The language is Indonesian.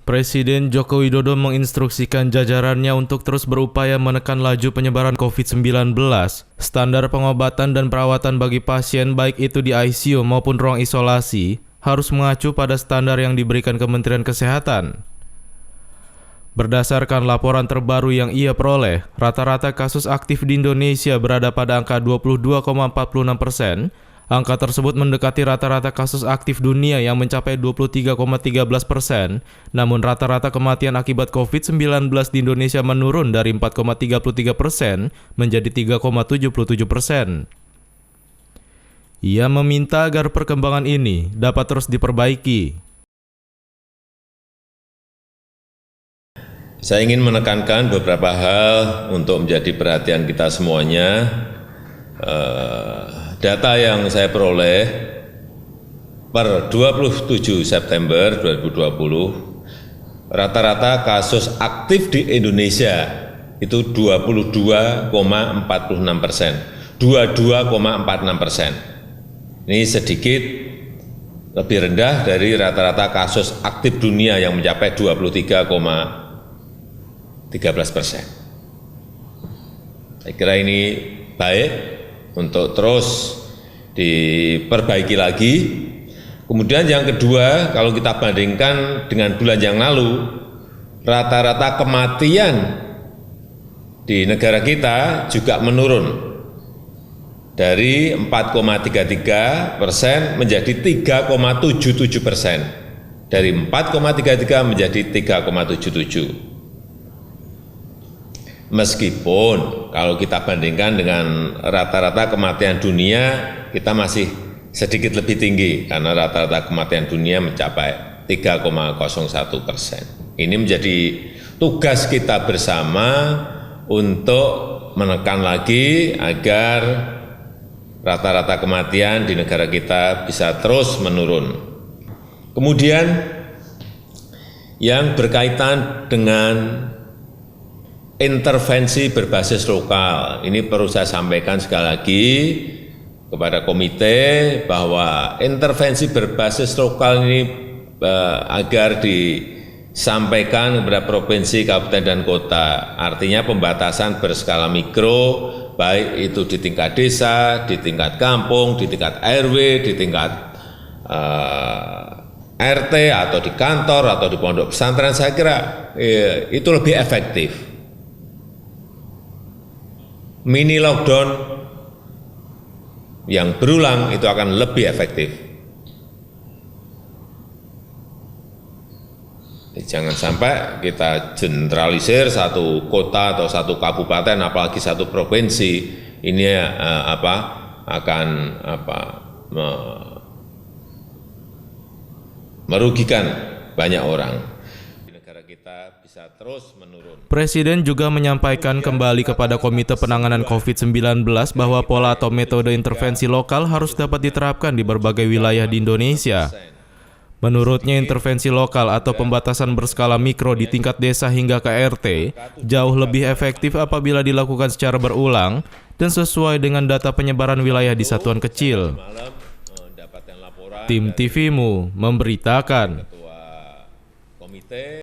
Presiden Joko Widodo menginstruksikan jajarannya untuk terus berupaya menekan laju penyebaran COVID-19. Standar pengobatan dan perawatan bagi pasien baik itu di ICU maupun ruang isolasi harus mengacu pada standar yang diberikan Kementerian Kesehatan. Berdasarkan laporan terbaru yang ia peroleh, rata-rata kasus aktif di Indonesia berada pada angka 22,46%. Angka tersebut mendekati rata-rata kasus aktif dunia yang mencapai 23,13%. Namun rata-rata kematian akibat COVID-19 di Indonesia menurun dari 4,33% menjadi 3,77%. Ia meminta agar perkembangan ini dapat terus diperbaiki. Saya ingin menekankan beberapa hal untuk menjadi perhatian kita semuanya. Data yang saya peroleh per 27 September 2020, rata-rata kasus aktif di Indonesia itu 22,46%, 22,46%. Ini sedikit lebih rendah dari rata-rata kasus aktif dunia yang mencapai 23,13%. Saya kira ini baik untuk terus diperbaiki lagi. Kemudian yang kedua, kalau kita bandingkan dengan bulan yang lalu, rata-rata kematian di negara kita juga menurun dari 4,33% menjadi 3,77%. Dari 4,33 menjadi 3,77%. Meskipun kalau kita bandingkan dengan rata-rata kematian dunia, kita masih sedikit lebih tinggi karena rata-rata kematian dunia mencapai 3,01%. Ini menjadi tugas kita bersama untuk menekan lagi agar rata-rata kematian di negara kita bisa terus menurun. Kemudian yang berkaitan dengan intervensi berbasis lokal, ini perlu saya sampaikan sekali lagi kepada komite bahwa intervensi berbasis lokal ini agar disampaikan kepada provinsi, kabupaten, dan kota. Artinya pembatasan berskala mikro, baik itu di tingkat desa, di tingkat kampung, di tingkat RW, di tingkat RT, atau di kantor, atau di pondok pesantren. Saya kira itu lebih efektif. Mini lockdown yang berulang itu akan lebih efektif. Jangan sampai kita generalisir satu kota atau satu kabupaten, apalagi satu provinsi, ini akan merugikan banyak orang. Negara kita bisa terus menurun. Presiden juga menyampaikan kembali kepada Komite Penanganan COVID-19 bahwa pola atau metode intervensi lokal harus dapat diterapkan di berbagai wilayah di Indonesia. Menurutnya, intervensi lokal atau pembatasan berskala mikro di tingkat desa hingga ke RT jauh lebih efektif apabila dilakukan secara berulang dan sesuai dengan data penyebaran wilayah di satuan kecil. Tim TVMU memberitakan.